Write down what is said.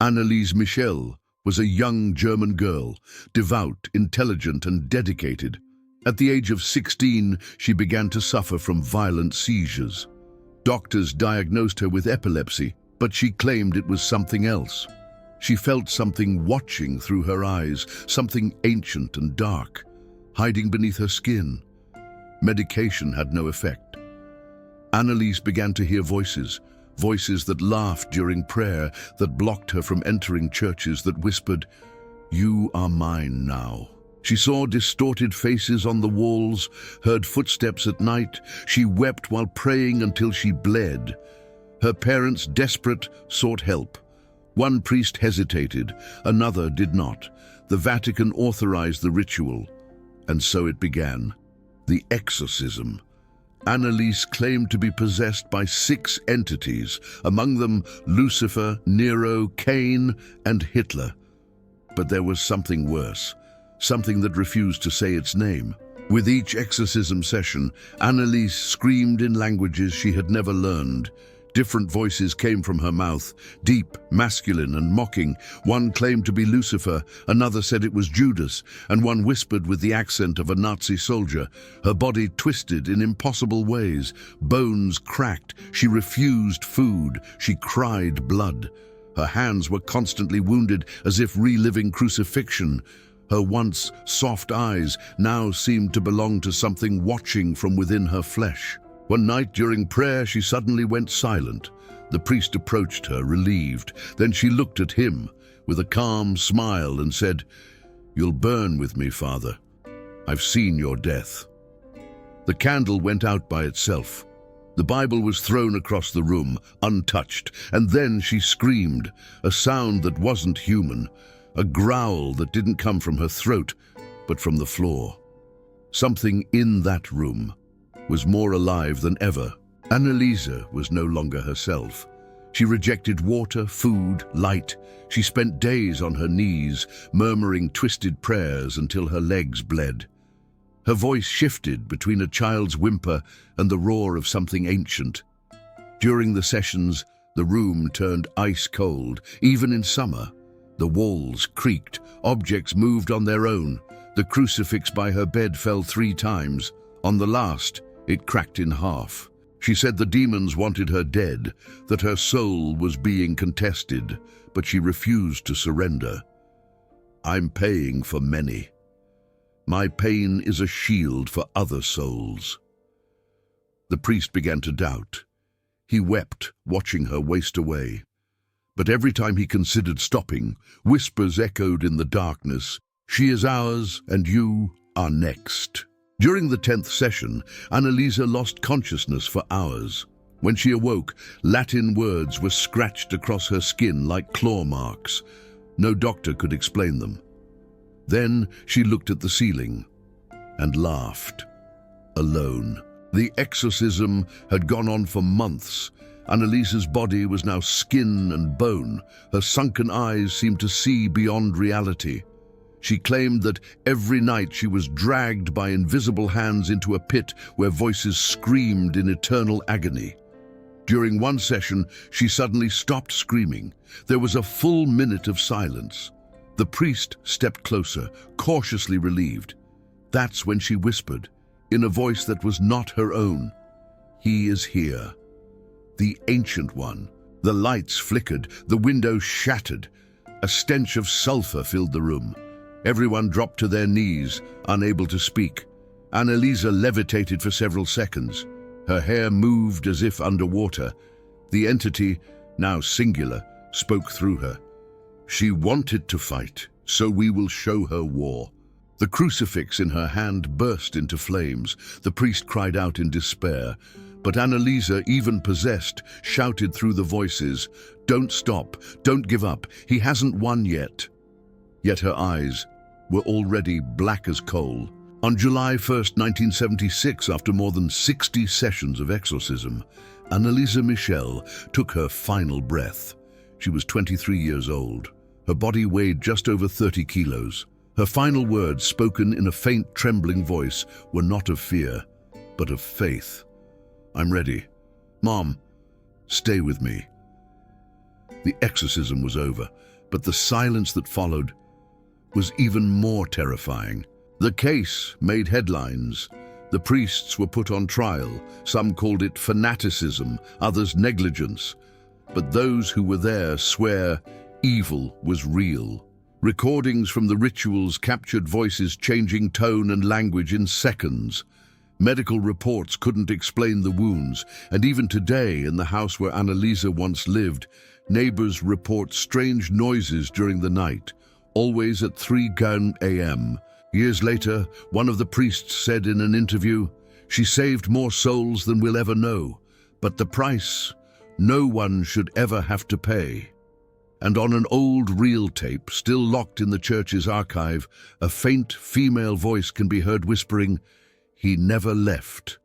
Anneliese Michel was a young German girl, devout, intelligent, and dedicated. At the age of 16, she began to suffer from violent seizures. Doctors diagnosed her with epilepsy, but she claimed it was something else. She felt something watching through her eyes, something ancient and dark, hiding beneath her skin. Medication had no effect. Anneliese began to hear voices that laughed during prayer, that blocked her from entering churches, that whispered, "You are mine now." She saw distorted faces on the walls, heard footsteps at night. She wept while praying until she bled. Her parents, desperate, sought help. One priest hesitated, another did not. The Vatican authorized the ritual, and so it began. The exorcism. Anneliese claimed to be possessed by 6 entities, among them Lucifer, Nero, Cain, and Hitler. But there was something worse, something that refused to say its name. With each exorcism session, Anneliese screamed in languages she had never learned. Different voices came from her mouth, deep, masculine, and mocking. One claimed to be Lucifer, another said it was Judas, and one whispered with the accent of a Nazi soldier. Her body twisted in impossible ways, bones cracked, she refused food, she cried blood. Her hands were constantly wounded, as if reliving crucifixion. Her once soft eyes now seemed to belong to something watching from within her flesh. One night during prayer, she suddenly went silent. The priest approached her, relieved. Then she looked at him with a calm smile and said, "You'll burn with me, Father. I've seen your death." The candle went out by itself. The Bible was thrown across the room, untouched, and then she screamed, a sound that wasn't human, a growl that didn't come from her throat, but from the floor. Something in that room was more alive than ever. Anneliese was no longer herself. She rejected water, food, light. She spent days on her knees, murmuring twisted prayers until her legs bled. Her voice shifted between a child's whimper and the roar of something ancient. During the sessions, the room turned ice cold, even in summer. The walls creaked, objects moved on their own. The crucifix by her bed fell 3 times. On the last, it cracked in half. She said the demons wanted her dead, that her soul was being contested, but she refused to surrender. "I'm paying for many. My pain is a shield for other souls." The priest began to doubt. He wept, watching her waste away. But every time he considered stopping, whispers echoed in the darkness, "She is ours, and you are next." During the 10th session, Anneliese lost consciousness for hours. When she awoke, Latin words were scratched across her skin like claw marks. No doctor could explain them. Then she looked at the ceiling and laughed. Alone. The exorcism had gone on for months. Anneliese's body was now skin and bone. Her sunken eyes seemed to see beyond reality. She claimed that every night she was dragged by invisible hands into a pit where voices screamed in eternal agony. During one session, she suddenly stopped screaming. There was a full minute of silence. The priest stepped closer, cautiously relieved. That's when she whispered, in a voice that was not her own, "He is here." The Ancient One. The lights flickered, the windows shattered. A stench of sulfur filled the room. Everyone dropped to their knees, unable to speak. Anneliese levitated for several seconds. Her hair moved as if underwater. The entity, now singular, spoke through her. "She wanted to fight, so we will show her war." The crucifix in her hand burst into flames. The priest cried out in despair. But Anneliese, even possessed, shouted through the voices, "Don't stop, don't give up, he hasn't won yet." Yet her eyes were already black as coal. On July 1st, 1976, after more than 60 sessions of exorcism, Anneliese Michel took her final breath. She was 23 years old. Her body weighed just over 30 kilos. Her final words, spoken in a faint, trembling voice, were not of fear, but of faith. "I'm ready. Mom, stay with me." The exorcism was over, but the silence that followed was even more terrifying. The case made headlines. The priests were put on trial. Some called it fanaticism, others negligence. But those who were there swear evil was real. Recordings from the rituals captured voices changing tone and language in seconds. Medical reports couldn't explain the wounds, and even today, in the house where Anneliese once lived, neighbors report strange noises during the night, always at 3 a.m. Years later, one of the priests said in an interview, "She saved more souls than we'll ever know, but the price no one should ever have to pay." And on an old reel tape, still locked in the church's archive, a faint female voice can be heard whispering, "He never left."